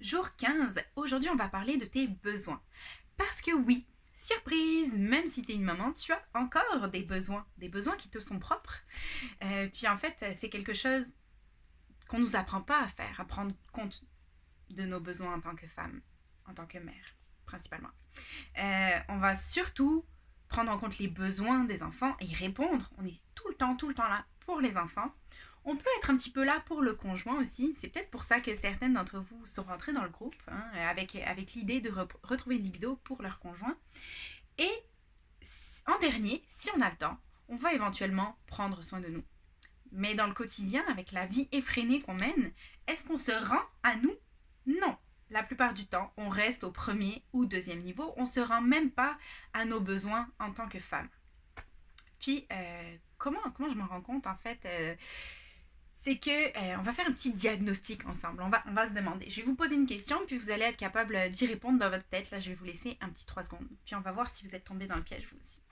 Jour 15, aujourd'hui on va parler de tes besoins. Parce que oui, surprise, même si tu es une maman, tu as encore des besoins qui te sont propres. Puis en fait, c'est quelque chose qu'on nous apprend pas à faire, à prendre compte de nos besoins en tant que femme, en tant que mère, principalement. On va surtout prendre en compte les besoins des enfants et y répondre. On est tout le temps là pour les enfants. On peut être un petit peu là pour le conjoint aussi. C'est peut-être pour ça que certaines d'entre vous sont rentrées dans le groupe, avec l'idée de retrouver une libido pour leur conjoint. Et en dernier, si on a le temps, on va éventuellement prendre soin de nous. Mais dans le quotidien, avec la vie effrénée qu'on mène, est-ce qu'on se rend à nous? Non. La plupart du temps, on reste au premier ou deuxième niveau. On ne se rend même pas à nos besoins en tant que femme. Puis, comment je m'en rends compte, en fait c'est que on va faire un petit diagnostic ensemble. On va se demander. Je vais vous poser une question, puis vous allez être capable d'y répondre dans votre tête. Là, je vais vous laisser un petit 3 secondes. Puis on va voir si vous êtes tombé dans le piège, vous aussi.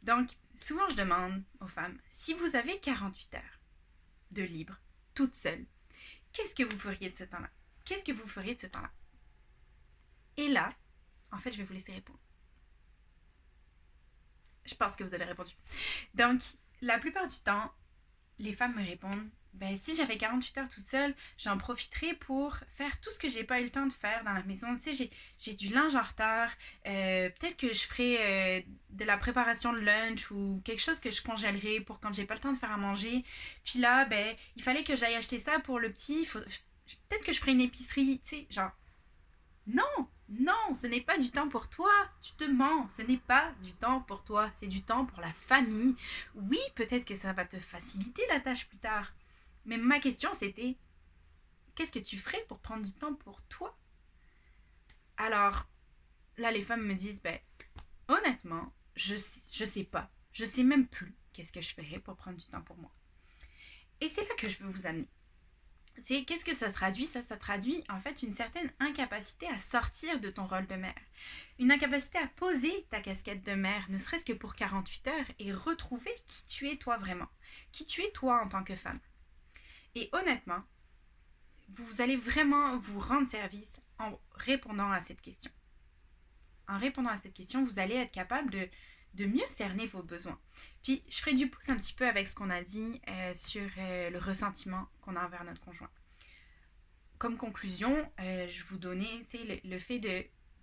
Donc, souvent, je demande aux femmes, si vous avez 48 heures de libre, toute seule, qu'est-ce que vous feriez de ce temps-là? Qu'est-ce que vous feriez de ce temps-là? Et là, en fait, je vais vous laisser répondre. Je pense que vous avez répondu. Donc, la plupart du temps, les femmes me répondent, ben, si j'avais 48 heures toute seule, j'en profiterais pour faire tout ce que j'ai pas eu le temps de faire dans la maison. Tu sais, j'ai du linge en retard. Peut-être que je ferais de la préparation de lunch ou quelque chose que je congèlerais pour quand j'ai pas le temps de faire à manger. Puis là, ben, il fallait que j'aille acheter ça pour le petit. Peut-être que je ferais une épicerie. Tu sais, genre, non, non, ce n'est pas du temps pour toi. Tu te mens. Ce n'est pas du temps pour toi. C'est du temps pour la famille. Oui, peut-être que ça va te faciliter la tâche plus tard. Mais ma question, c'était, qu'est-ce que tu ferais pour prendre du temps pour toi? Alors, là, les femmes me disent, ben, honnêtement, je sais pas. Je sais même plus qu'est-ce que je ferais pour prendre du temps pour moi. Et c'est là que je veux vous amener. C'est qu'est-ce que ça traduit? Ça traduit en fait une certaine incapacité à sortir de ton rôle de mère. Une incapacité à poser ta casquette de mère, ne serait-ce que pour 48 heures, et retrouver qui tu es toi vraiment. Qui tu es toi en tant que femme. Et honnêtement, vous allez vraiment vous rendre service en répondant à cette question. En répondant à cette question, vous allez être capable de mieux cerner vos besoins. Puis, je ferai du pouce un petit peu avec ce qu'on a dit sur le ressentiment qu'on a envers notre conjoint. Comme conclusion, je vous donnais le fait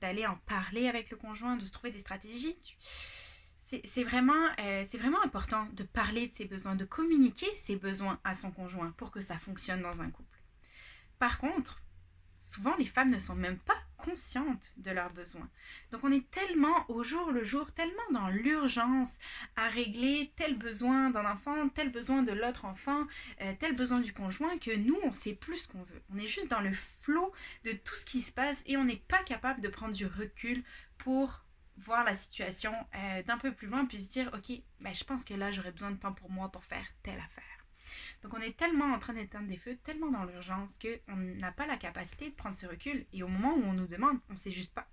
d'aller en parler avec le conjoint, de se trouver des stratégies. C'est vraiment important de parler de ses besoins, de communiquer ses besoins à son conjoint pour que ça fonctionne dans un couple. Par contre, souvent les femmes ne sont même pas conscientes de leurs besoins. Donc on est tellement au jour le jour, tellement dans l'urgence à régler tel besoin d'un enfant, tel besoin de l'autre enfant, tel besoin du conjoint que nous on sait plus ce qu'on veut. On est juste dans le flot de tout ce qui se passe et on n'est pas capable de prendre du recul pour voir la situation d'un peu plus loin puis se dire ok, ben, je pense que là j'aurais besoin de temps pour moi pour faire telle affaire. Donc on est tellement en train d'éteindre des feux, tellement dans l'urgence qu'on n'a pas la capacité de prendre ce recul. Et au moment où on nous demande, on ne sait juste pas.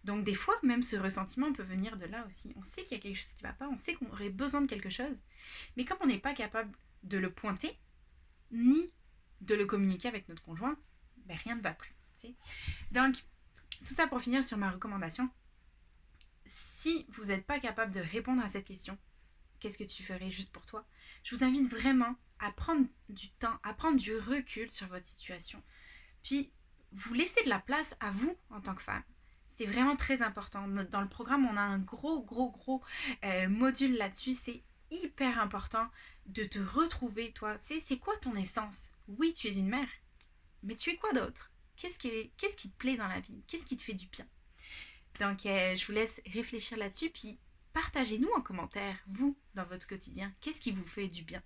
Donc des fois, même ce ressentiment peut venir de là aussi. On sait qu'il y a quelque chose qui ne va pas, on sait qu'on aurait besoin de quelque chose. Mais comme on n'est pas capable de le pointer, ni de le communiquer avec notre conjoint, ben rien ne va plus. T'sais. Donc, tout ça pour finir sur ma recommandation. Si vous n'êtes pas capable de répondre à cette question, qu'est-ce que tu ferais juste pour toi? Je vous invite vraiment à prendre du temps, à prendre du recul sur votre situation. Puis, vous laissez de la place à vous en tant que femme. C'est vraiment très important. Dans le programme, on a un gros module là-dessus. C'est hyper important de te retrouver, toi. Tu sais, c'est quoi ton essence? Oui, tu es une mère, mais tu es quoi d'autre? Qu'est-ce qui te plaît dans la vie? Qu'est-ce qui te fait du bien? Donc, je vous laisse réfléchir là-dessus, puis partagez-nous en commentaire, vous, dans votre quotidien, qu'est-ce qui vous fait du bien?